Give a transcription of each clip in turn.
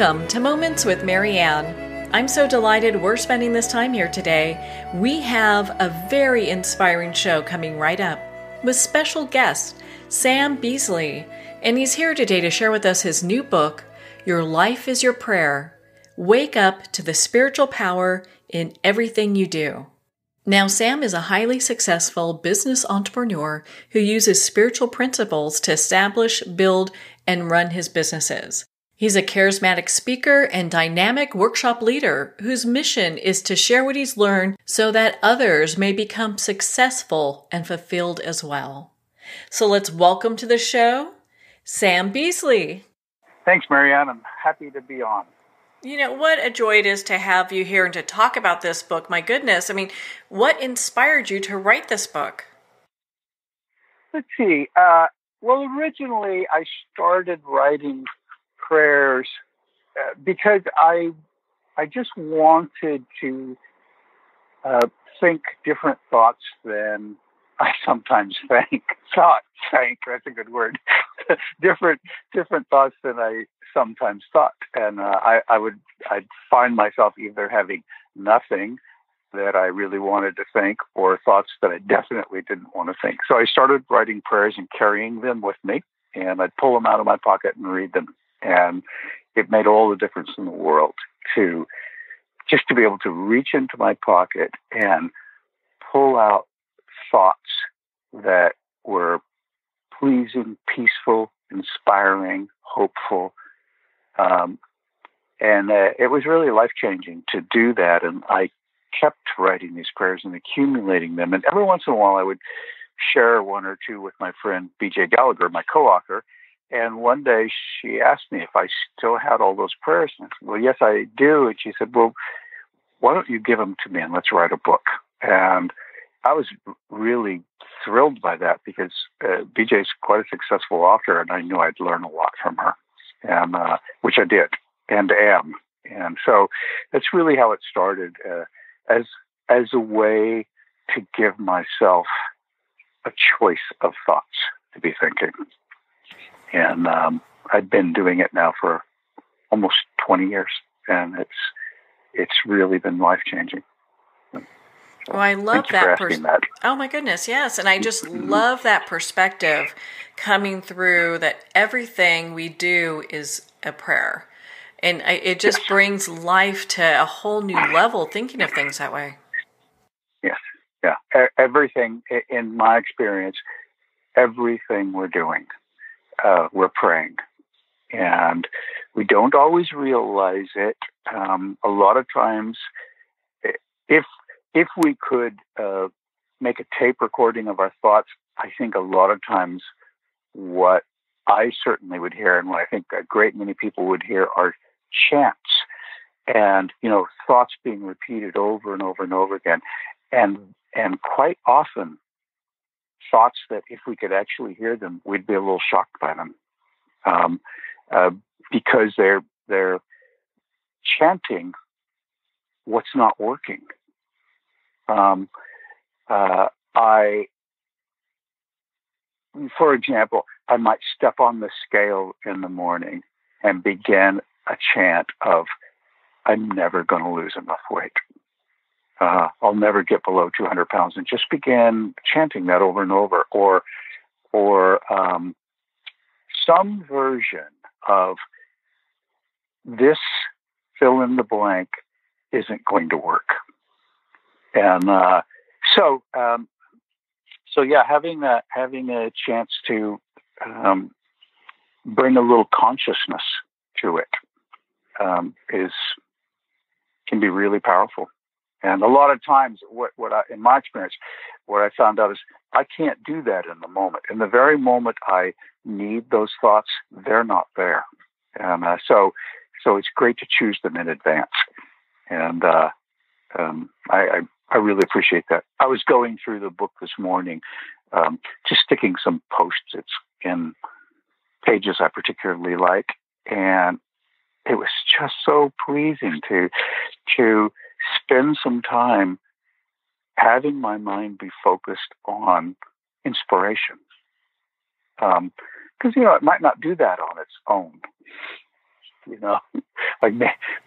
Welcome to Moments with Mary Ann. I'm so delighted we're spending this time here today. We have a very inspiring show coming right up with special guest Sam Beasley, and he's here today to share with us his new book, Your Life is Your Prayer. Wake up to the spiritual power in everything you do. Now, Sam is a highly successful business entrepreneur who uses spiritual principles to establish, build, and run his businesses. He's a charismatic speaker and dynamic workshop leader whose mission is to share what he's learned so that others may become successful and fulfilled as well. So let's welcome to the show, Sam Beasley. Thanks, Marianne. I'm happy to be on. You know, what a joy it is to have you here and to talk about this book. My goodness. I mean, what inspired you to write this book? Let's see. Well, originally I started writing prayers because I just wanted to think different thoughts than I sometimes think. Think, that's a good word. different thoughts than I sometimes thought, and I'd find myself either having nothing that I really wanted to think, or thoughts that I definitely didn't want to think. So I started writing prayers and carrying them with me, and I'd pull them out of my pocket and read them, and it made all the difference in the world to be able to reach into my pocket and pull out thoughts that were pleasing, peaceful, inspiring, hopeful. And it was really life-changing to do that. And I kept writing these prayers and accumulating them. And every once in a while, I would share one or two with my friend, B.J. Gallagher, my co-author. And one day she asked me if I still had all those prayers. And I said, well, yes, I do. And she said, well, why don't you give them to me and let's write a book? And I was really thrilled by that because BJ's quite a successful author, and I knew I'd learn a lot from her, and which I did and am. And so that's really how it started, as a way to give myself a choice of thoughts to be thinking. And I've been doing it now for almost 20 years, and it's really been life-changing. Well, I love that. Oh my goodness, yes. And I just love that perspective coming through that everything we do is a prayer. And it just brings life to a whole new level thinking of things that way. Yes, yeah. Everything, in my experience, everything we're doing, we're praying. And we don't always realize it. A lot of times, if we could make a tape recording of our thoughts, I think a lot of times what I certainly would hear, and what I think a great many people would hear, are chants and, thoughts being repeated over and over and over again. And quite often thoughts that if we could actually hear them, we'd be a little shocked by them, because they're chanting what's not working. For example, I might step on the scale in the morning and begin a chant of, I'm never going to lose enough weight. I'll never get below 200 pounds, and just begin chanting that over and over, or some version of this fill in the blank isn't going to work. And so yeah, having a chance to bring a little consciousness to it can be really powerful. And a lot of times, in my experience, what I found out is I can't do that in the moment. In the very moment I need those thoughts, they're not there. And so it's great to choose them in advance. And I really appreciate that. I was going through the book this morning, just sticking some Post-its in pages I particularly like, and it was just so pleasing to spend some time having my mind be focused on inspiration. Because, it might not do that on its own. like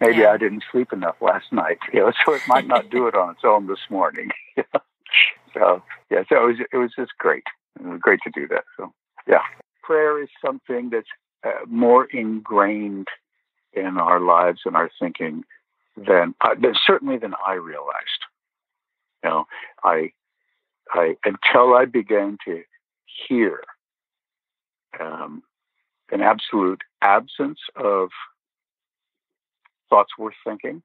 maybe I didn't sleep enough last night, so it might not do it on its own this morning. So it was just great. It was great to do that. So yeah, prayer is something that's more ingrained in our lives and our thinking than certainly than I realized. I until I began to hear an absolute absence of thoughts worth thinking,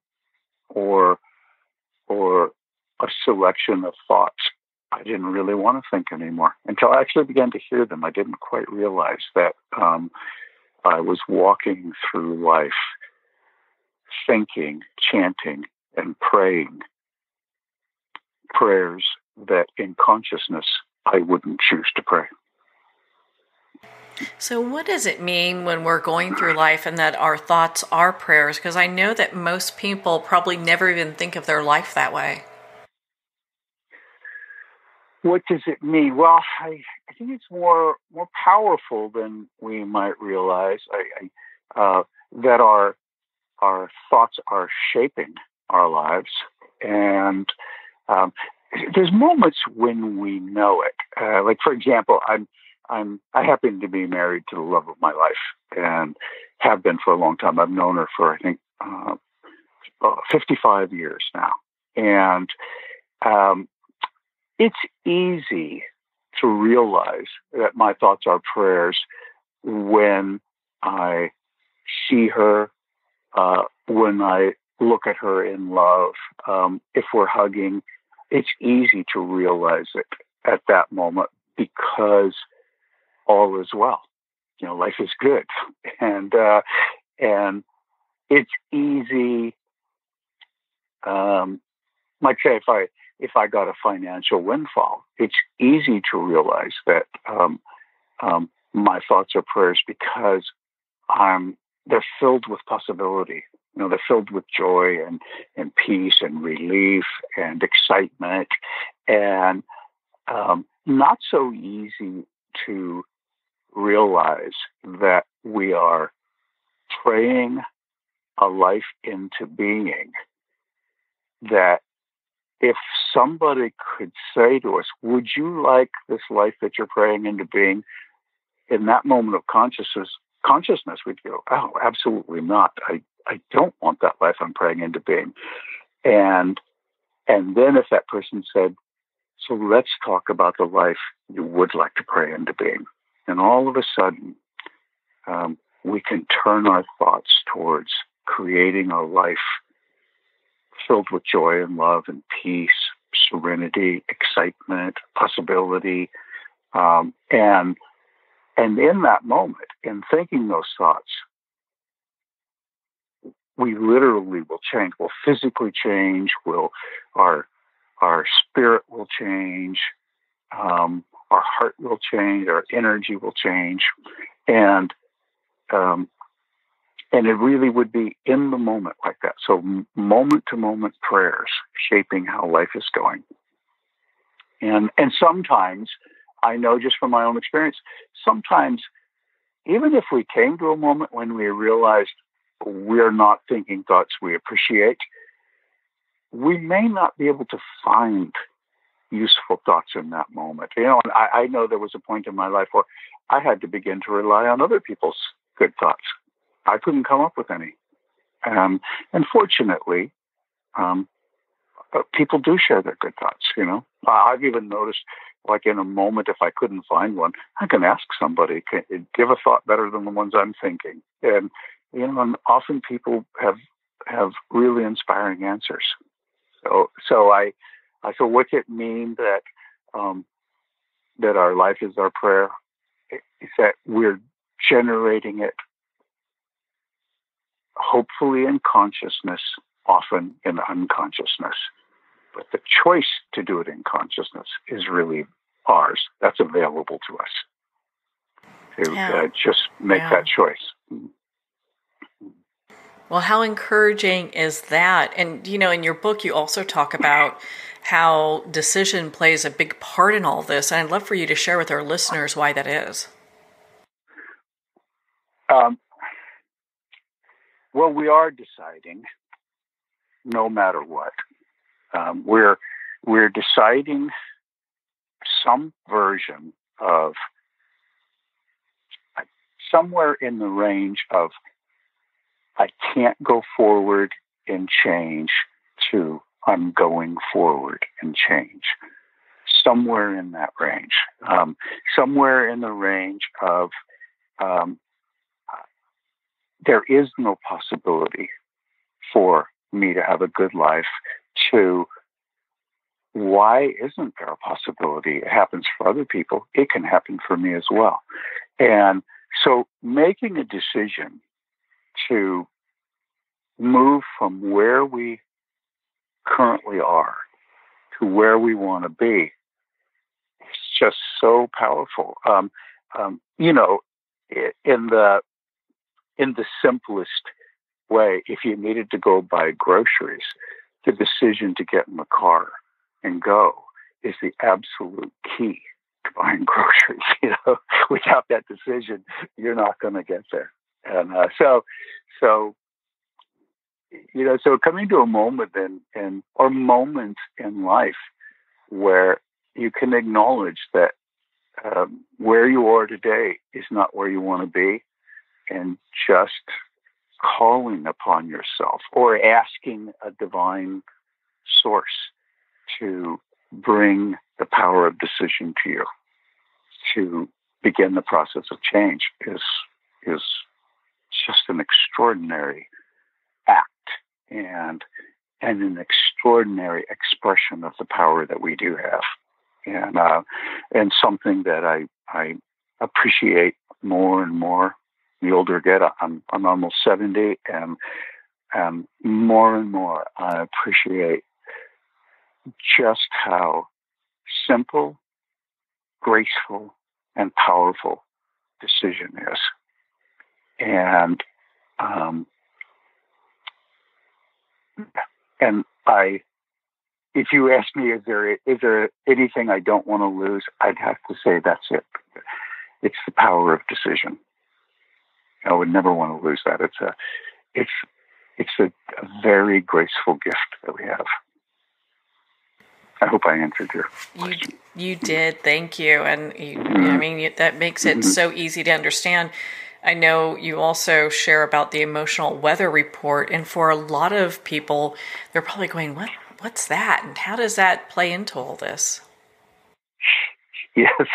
or a selection of thoughts I didn't really want to think anymore. Until I actually began to hear them, I didn't quite realize that I was walking through life thinking, chanting, and praying prayers that in consciousness I wouldn't choose to pray. So what does it mean when we're going through life and that our thoughts are prayers? Because I know that most people probably never even think of their life that way. What does it mean? Well, I think it's more powerful than we might realize. That our thoughts are shaping our lives, and there's moments when we know it. Like, for example, I happen to be married to the love of my life, and have been for a long time. I've known her for, I think, 55 years now, and it's easy to realize that my thoughts are prayers when I see her, when I look at her in love. If we're hugging, it's easy to realize it at that moment because all is well. Life is good, and it's easy. Like say, if I got a financial windfall, it's easy to realize that my thoughts are prayers because they're filled with possibility. They're filled with joy and peace and relief and excitement, and not so easy to realize that we are praying a life into being, that if somebody could say to us, would you like this life that you're praying into being? In that moment of consciousness, we'd go, oh, absolutely not. I don't want that life I'm praying into being. And then if that person said, so let's talk about the life you would like to pray into being. And all of a sudden, we can turn our thoughts towards creating a life filled with joy and love and peace, serenity, excitement, possibility. And in that moment, in thinking those thoughts, we literally will change. We'll physically change. Our spirit will change. Our heart will change. Our energy will change. And it really would be in the moment like that. So moment-to-moment prayers shaping how life is going. And sometimes, I know just from my own experience, sometimes even if we came to a moment when we realized we're not thinking thoughts we appreciate, we may not be able to find useful thoughts in that moment. And I know there was a point in my life where I had to begin to rely on other people's good thoughts. I couldn't come up with any. And fortunately, people do share their good thoughts, I've even noticed, like in a moment, if I couldn't find one, I can ask somebody, give a thought better than the ones I'm thinking. And, and often people have really inspiring answers. So what's it mean that our life is our prayer? It's that we're generating it hopefully in consciousness, often in unconsciousness. But the choice to do it in consciousness is really ours. That's available to us to just make that choice. Well, how encouraging is that? And, in your book, you also talk about how decision plays a big part in all this. And I'd love for you to share with our listeners why that is. well, we are deciding no matter what. We're deciding some version of somewhere in the range of I can't go forward in change to I'm going forward in change. Somewhere in that range. Somewhere in the range of there is no possibility for me to have a good life to why isn't there a possibility? It happens for other people. It can happen for me as well. And so making a decision to move from where we currently are to where we want to be is just so powerful. In the simplest way, if you needed to go buy groceries, the decision to get in the car and go is the absolute key to buying groceries. Without that decision, you're not going to get there. And so coming to a moment or moments in life where you can acknowledge that where you are today is not where you want to be, and just calling upon yourself or asking a divine source to bring the power of decision to you to begin the process of change is just an extraordinary act and an extraordinary expression of the power that we do have, and something that I appreciate more and more. The older I get, I'm almost 70, and more and more I appreciate just how simple, graceful, and powerful decision is. And if you ask me, is there anything I don't want to lose? I'd have to say that's it. It's the power of decision. I would never want to lose that. It's a very graceful gift that we have. I hope I answered your question. You did. Thank you. And that makes it so easy to understand. I know you also share about the emotional weather report, and for a lot of people, they're probably going, what's that? And how does that play into all this? Yes.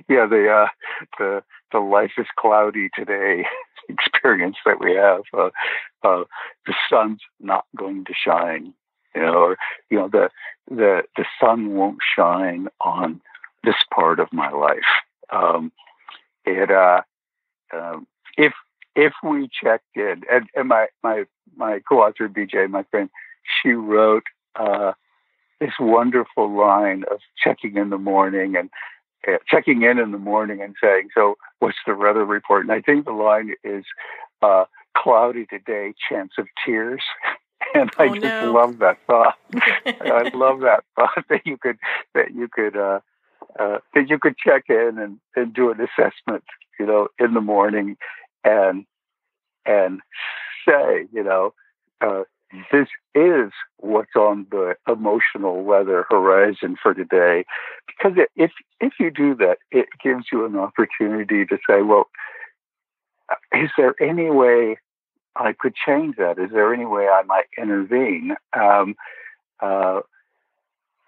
Yeah, the life is cloudy today experience that we have. The sun's not going to shine, the sun won't shine on this part of my life. If we checked in, and my co-author BJ, my friend, she wrote this wonderful line of checking in the morning and saying, so what's the weather report? And I think the line is cloudy today, chance of tears. And I just love that thought. I love that thought that you could check in and do an assessment, in the morning and say, this is what's on the emotional weather horizon for today. Because if you do that, it gives you an opportunity to say, well, is there any way I could change that? Is there any way I might intervene?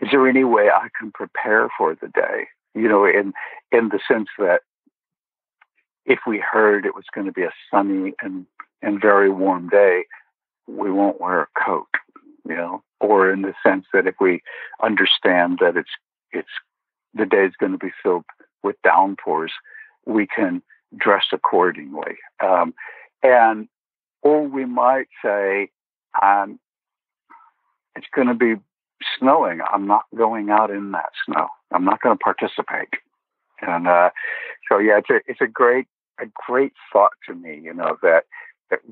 Is there any way I can prepare for the day? In the sense that if we heard it was going to be a sunny and very warm day, we won't wear a coat, or in the sense that if we understand that it's the day is going to be filled with downpours, we can dress accordingly. Or we might say, it's going to be snowing. I'm not going out in that snow. I'm not going to participate. And it's a great thought to me, that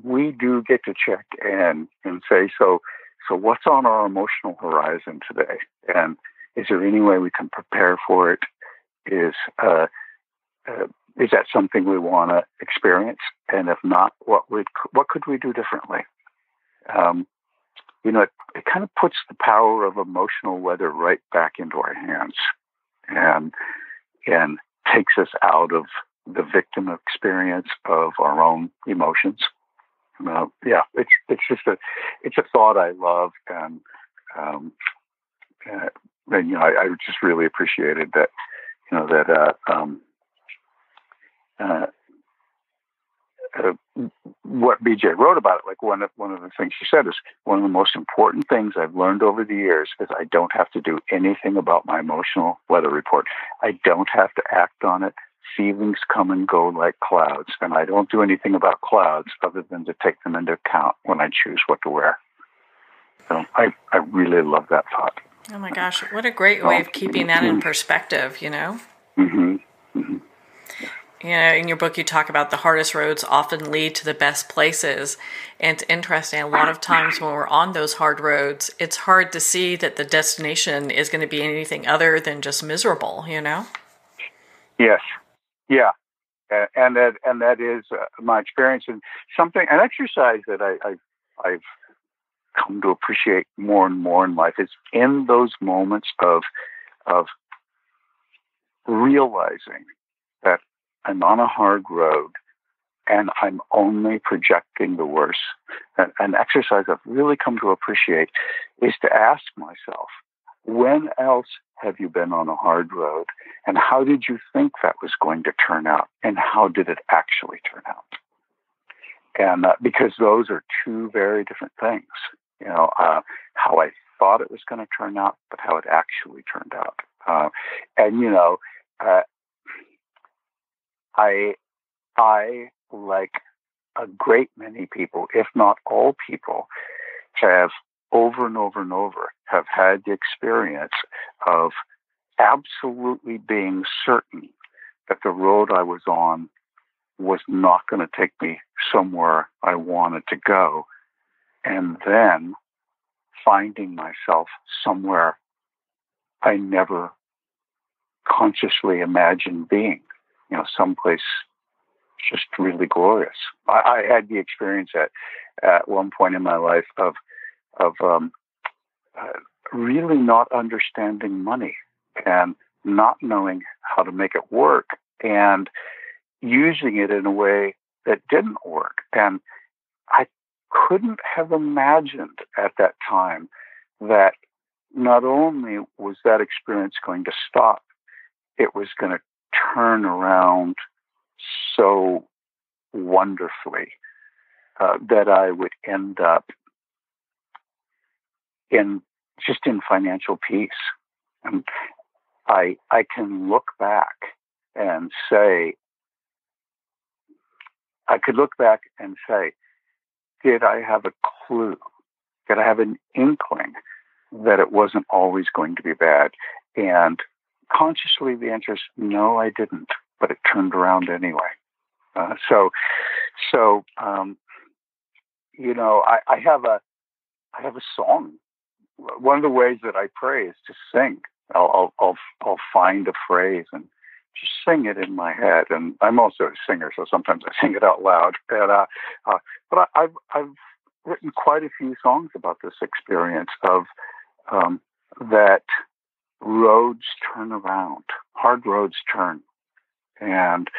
we do get to check in and say, so what's on our emotional horizon today? And is there any way we can prepare for it? Is is that something we want to experience? And if not, what could we do differently? It kind of puts the power of emotional weather right back into our hands, and takes us out of the victim experience of our own emotions. It's a thought I love, and I just really appreciated that. What BJ wrote about it, like one of the things she said is, one of the most important things I've learned over the years is I don't have to do anything about my emotional weather report. I don't have to act on it. Feelings come and go like clouds, and I don't do anything about clouds other than to take them into account when I choose what to wear. So I really love that thought. Oh my gosh, what a great way of keeping that in perspective, Mm-hmm. Mm-hmm. In your book, you talk about the hardest roads often lead to the best places. And it's interesting, a lot of times when we're on those hard roads, it's hard to see that the destination is going to be anything other than just miserable, Yes. Yeah. And that is my experience, and an exercise that I've come to appreciate more and more in life is in those moments of realizing that I'm on a hard road and I'm only projecting the worst. An exercise I've really come to appreciate is to ask myself, when else have you been on a hard road, and how did you think that was going to turn out, and how did it actually turn out? And because those are two very different things, how I thought it was going to turn out, but how it actually turned out. I, like a great many people, if not all people, have over and over and over have had the experience of absolutely being certain that the road I was on was not going to take me somewhere I wanted to go, and then finding myself somewhere I never consciously imagined being, someplace just really glorious. I had the experience at one point in my life of really not understanding money and not knowing how to make it work, and using it in a way that didn't work. And I couldn't have imagined at that time that not only was that experience going to stop, it was going to turn around so wonderfully that I would end up in financial peace. And I can look back and say, did I have a clue? Did I have an inkling that it wasn't always going to be bad? And consciously, the answer is no, I didn't, but it turned around anyway. I have a song. One of the ways that I pray is to sing. I'll find a phrase and just sing it in my head. And I'm also a singer, so sometimes I sing it out loud. But I've written quite a few songs about this experience of that roads turn around, hard roads turn, and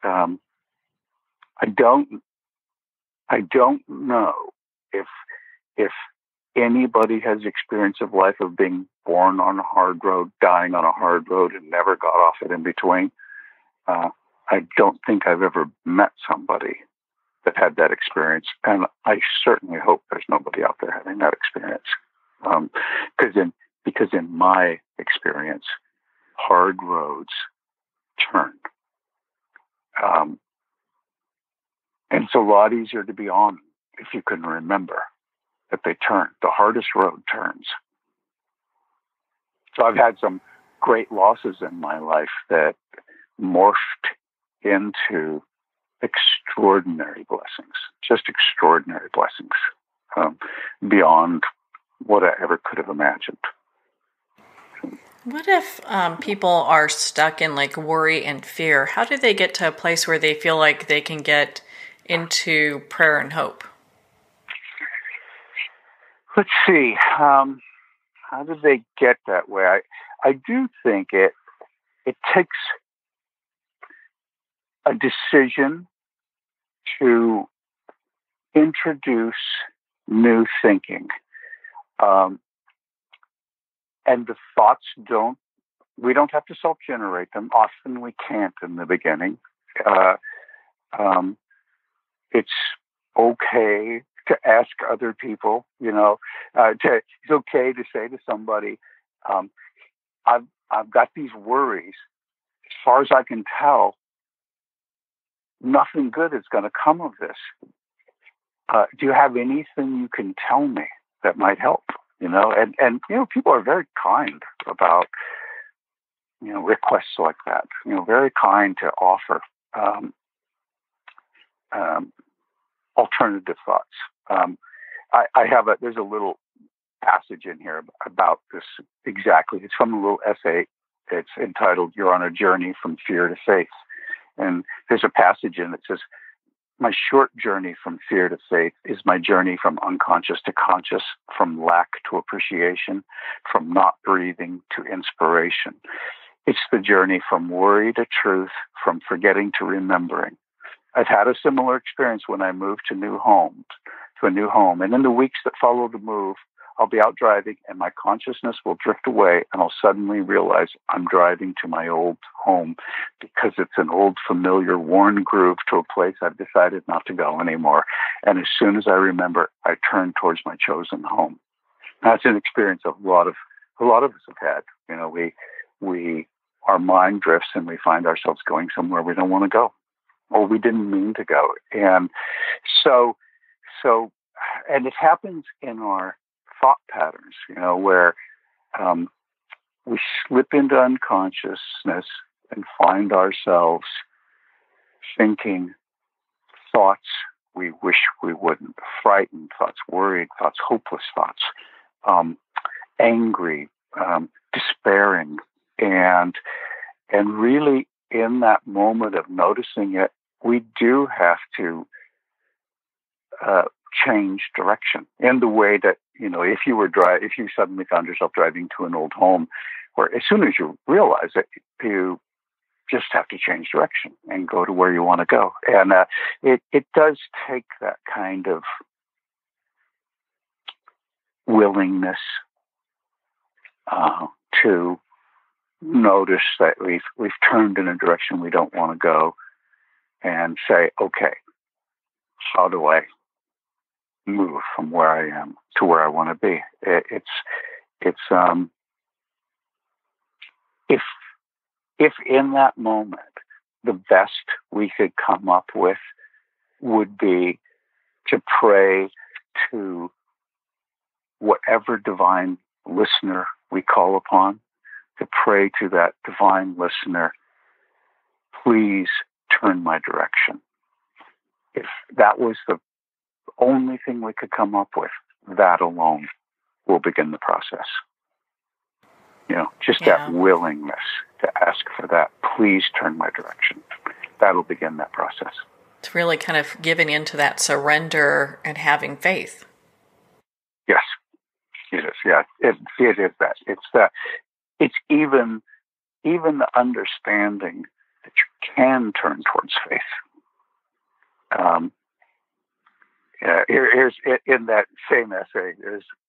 I don't know if anybody has experience of life of being born on a hard road, dying on a hard road, and never got off it in between. I don't think I've ever met somebody that had that experience, and I certainly hope there's nobody out there having that experience. Because in my experience, hard roads turn. And it's a lot easier to be on if you can remember that they turn. The hardest road turns. So I've had some great losses in my life that morphed into extraordinary blessings, just extraordinary blessings, beyond what I ever could have imagined. What if people are stuck in like worry and fear? How do they get to a place where they feel like they can get into prayer and hope? Let's see. How do they get that way? I do think it takes a decision to introduce new thinking. And the thoughts we don't have to self-generate them. Often we can't in the beginning. It's okay to ask other people, it's okay to say to somebody, I've got these worries. As far as I can tell, nothing good is going to come of this. Do you have anything you can tell me that might help? And people are very kind about, requests like that, very kind to offer alternative thoughts. There's a little passage in here about this exactly. It's from a little essay. It's entitled, "You're on a Journey from Fear to Faith." And there's a passage in it that says, "My short journey from fear to faith is my journey from unconscious to conscious, from lack to appreciation, from not breathing to inspiration. It's the journey from worry to truth, from forgetting to remembering. I've had a similar experience when I moved to a new home. And in the weeks that follow the move, I'll be out driving and my consciousness will drift away and I'll suddenly realize I'm driving to my old home because it's an old, familiar, worn groove to a place I've decided not to go anymore. And as soon as I remember, I turn towards my chosen home." That's an experience a lot of us have had. Our mind drifts and we find ourselves going somewhere we don't want to go, or we didn't mean to go. And so, and it happens in our thought patterns, where we slip into unconsciousness and find ourselves thinking thoughts we wish we wouldn't, frightened thoughts, worried thoughts, hopeless thoughts, angry, despairing, and really in that moment of noticing it, we do have to change direction in the way that, if you suddenly found yourself driving to an old home, where as soon as you realize it, you just have to change direction and go to where you want to go. And it does take that kind of willingness to notice that we've turned in a direction we don't want to go, and say, okay, how do I move from where I am to where I want to be? If in that moment the best we could come up with would be to pray to whatever divine listener we call upon, to pray to that divine listener, please turn my direction. If that was the only thing we could come up with, that alone will begin the process. That willingness to ask for that, please turn my direction. That'll begin that process. It's really kind of giving into that surrender and having faith. Yes, it is. Yeah, it is that. It's that. It's even the understanding that you can turn towards faith. Here's in that same essay.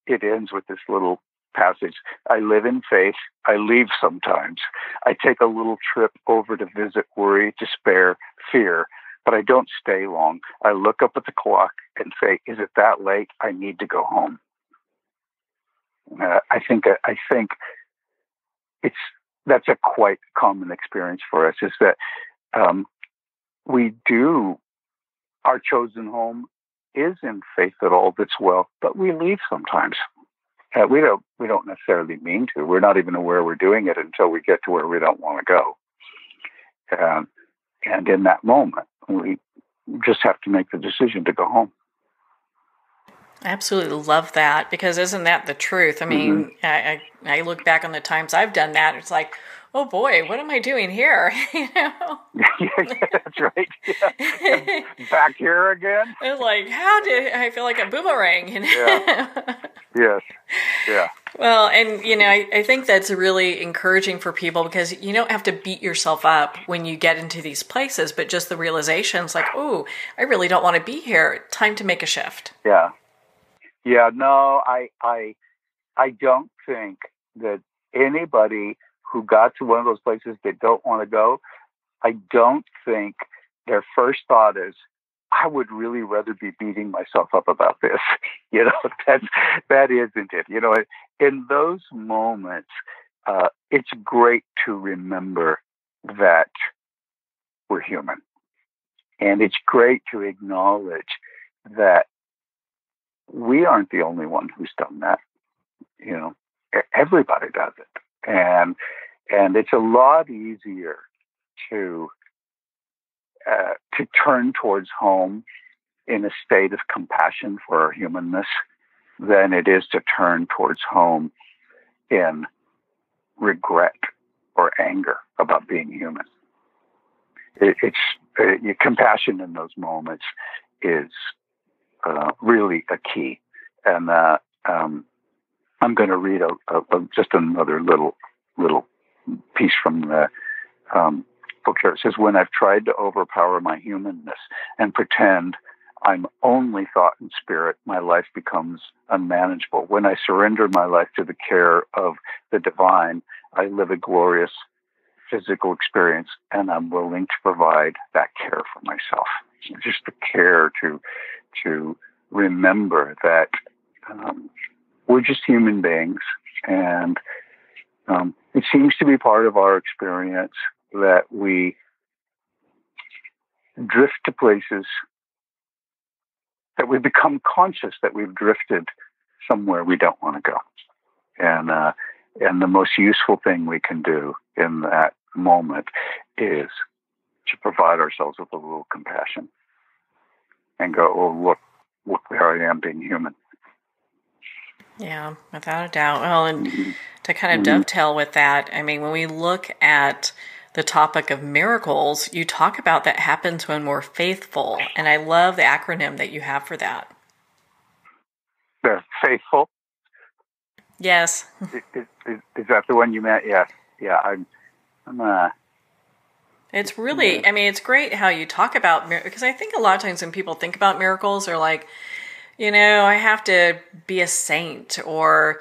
It ends with this little passage. "I live in faith. I leave sometimes. I take a little trip over to visit worry, despair, fear, but I don't stay long. I look up at the clock and say, is it that late? I need to go home." I think that's a quite common experience for us, is that our chosen home is in faith that all that's well, but we leave sometimes. We don't necessarily mean to. We're not even aware we're doing it until we get to where we don't want to go. And in that moment, we just have to make the decision to go home. I absolutely love that, because isn't that the truth? I Mm-hmm. mean, I look back on the times I've done that. It's like, oh boy, what am I doing here? Yeah, that's right. Yeah. And back here again. It's like, how did I feel like a boomerang? Yeah. Yes. Yeah. Well, and I think that's really encouraging for people, because you don't have to beat yourself up when you get into these places, but just the realization's like, oh, I really don't want to be here. Time to make a shift. Yeah. Yeah. No, I don't think that anybody who got to one of those places that don't want to go, I don't think their first thought is, I would really rather be beating myself up about this. That isn't it. In those moments, it's great to remember that we're human. And it's great to acknowledge that we aren't the only one who's done that. Everybody does it. And it's a lot easier to turn towards home in a state of compassion for our humanness than it is to turn towards home in regret or anger about being human. Your compassion in those moments is really a key. And I'm going to read just another little piece from the book here. It says, when I've tried to overpower my humanness and pretend I'm only thought and spirit, my life becomes unmanageable. When I surrender my life to the care of the divine, I live a glorious physical experience, and I'm willing to provide that care for myself. Just the care to remember that we're just human beings, and it seems to be part of our experience that we drift to places that we become conscious that we've drifted somewhere we don't want to go. And the most useful thing we can do in that moment is to provide ourselves with a little compassion and go, oh, look where I am being human. Yeah, without a doubt. Well, and to kind of dovetail with that, I mean, when we look at the topic of miracles, you talk about that happens when we're faithful. And I love the acronym that you have for that. The faithful? Yes. Is that the one you meant? Yes. Yeah. I'm It's really, I mean, it's great how you talk about, because I think a lot of times when people think about miracles, they're like, I have to be a saint, or,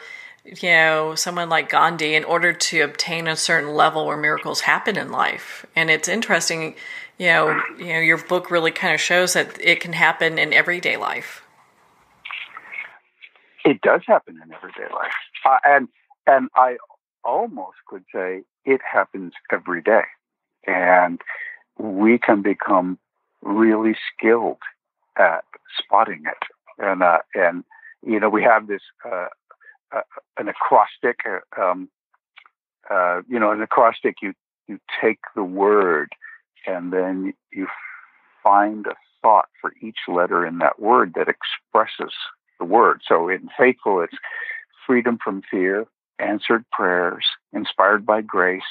someone like Gandhi in order to obtain a certain level where miracles happen in life. And it's interesting, your book really kind of shows that it can happen in everyday life. It does happen in everyday life. And I almost could say it happens every day. And we can become really skilled at spotting it. And we have this an acrostic. An acrostic, you take the word, and then you find a thought for each letter in that word that expresses the word. So in faithful, it's freedom from fear, answered prayers, inspired by grace,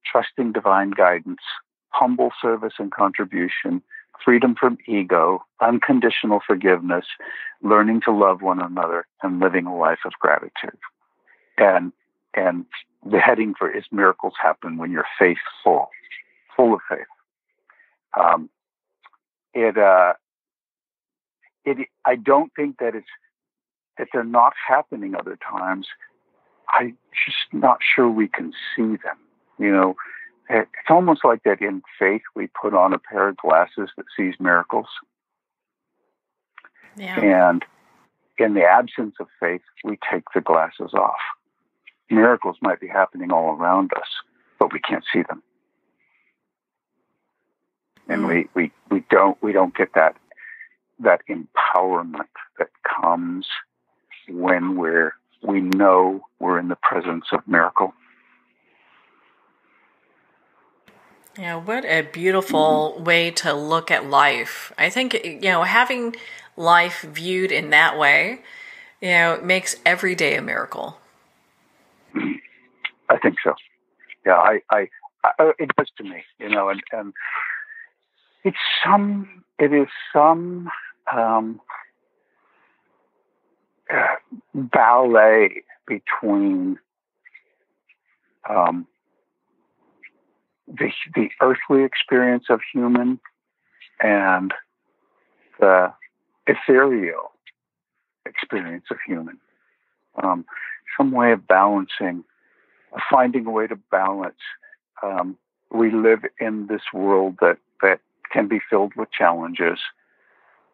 trusting divine guidance, humble service and contribution, freedom from ego, unconditional forgiveness, learning to love one another, and living a life of gratitude. And the heading for is miracles happen when you're faithful, full of faith. I don't think that they're not happening other times. I'm just not sure we can see them. It's almost like that in faith, we put on a pair of glasses that sees miracles. Yeah. And in the absence of faith, we take the glasses off. Miracles might be happening all around us, but we can't see them. And we don't get that empowerment that comes when we know we're in the presence of miracle. Yeah, what a beautiful way to look at life. I think, having life viewed in that way, makes every day a miracle. I think so. Yeah, it does to me, and it is some ballet between the earthly experience of human and the ethereal experience of human. Some way of balancing, finding a way to balance. We live in this world that can be filled with challenges,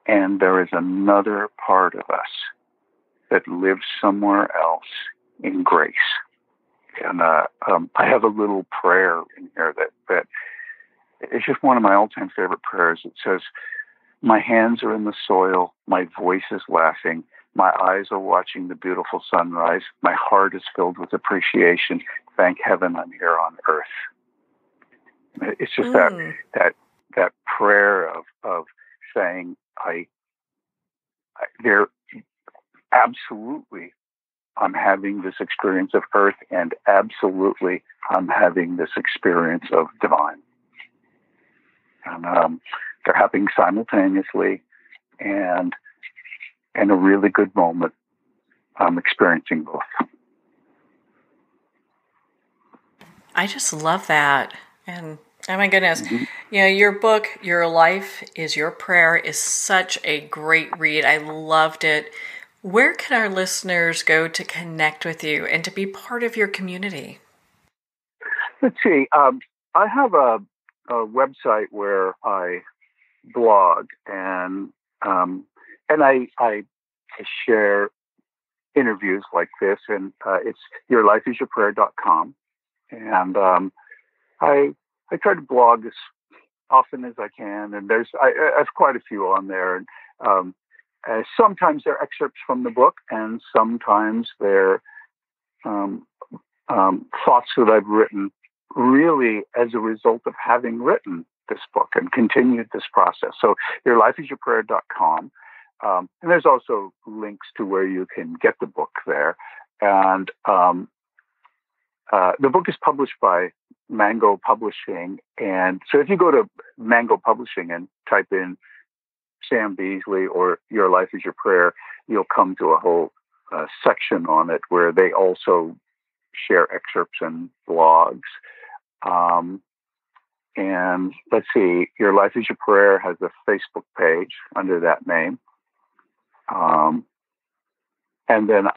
and there is another part of us that lives somewhere else in grace. And I have a little prayer in here that it's just one of my all-time favorite prayers. It says, "My hands are in the soil, my voice is laughing, my eyes are watching the beautiful sunrise, my heart is filled with appreciation. Thank heaven I'm here on earth." It's just that prayer of saying, there absolutely I'm having this experience of earth, and absolutely I'm having this experience of divine. And they're happening simultaneously, and in a really good moment, I'm experiencing both. I just love that. And oh my goodness, your book, Your Life is Your Prayer, is such a great read. I loved it. Where can our listeners go to connect with you and to be part of your community? Let's see. I have a website where I blog, and I share interviews like this, and it's yourlifeisyourprayer.com. And I try to blog as often as I can, and I have quite a few on there. And sometimes they're excerpts from the book, and sometimes they're thoughts that I've written really as a result of having written this book and continued this process. So yourlifeisyourprayer.com. And there's also links to where you can get the book there. And the book is published by Mango Publishing. And so if you go to Mango Publishing and type in Sam Beasley or Your Life is Your Prayer, you'll come to a whole section on it where they also share excerpts and blogs. And let's see, Your Life is Your Prayer has a Facebook page under that name. And then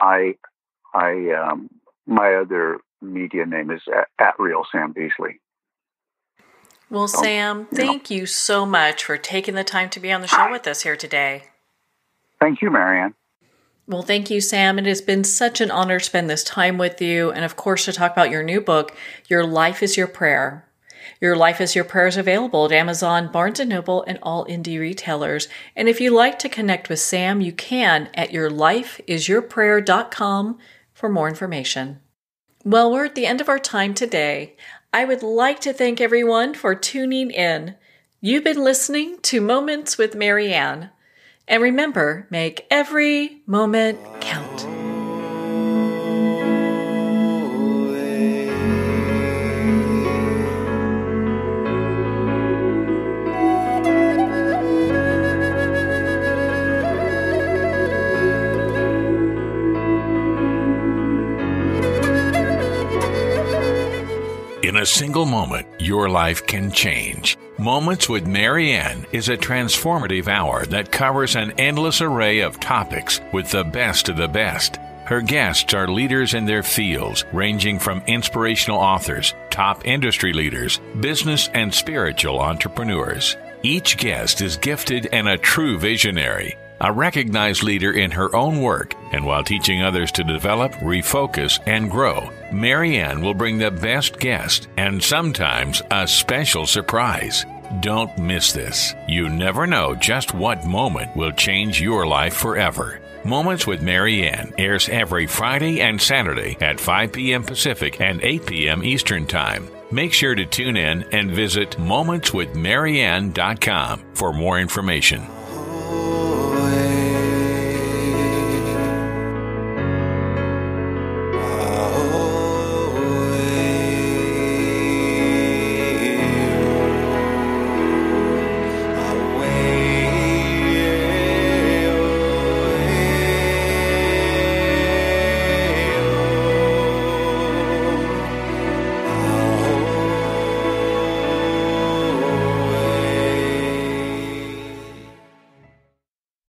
my other media name is at Real Sam Beasley. Well, Sam, thank you so much for taking the time to be on the show with us here today. Thank you, Marianne. Well, thank you, Sam. It has been such an honor to spend this time with you, and of course to talk about your new book, Your Life is Your Prayer. Your Life is Your Prayer is available at Amazon, Barnes & Noble, and all indie retailers. And if you'd like to connect with Sam, you can at yourlifeisyourprayer.com for more information. Well, we're at the end of our time today. I would like to thank everyone for tuning in. You've been listening to Moments with Marianne. And remember, make every moment count. In a single moment, your life can change. Moments with Marianne is a transformative hour that covers an endless array of topics with the best of the best. Her guests are leaders in their fields, ranging from inspirational authors, top industry leaders, business and spiritual entrepreneurs. Each guest is gifted and a true visionary, a recognized leader in her own work, and while teaching others to develop, refocus, and grow, Marianne will bring the best guest and sometimes a special surprise. Don't miss this. You never know just what moment will change your life forever. Moments with Marianne airs every Friday and Saturday at 5 p.m. Pacific and 8 p.m. Eastern Time. Make sure to tune in and visit momentswithmarianne.com for more information.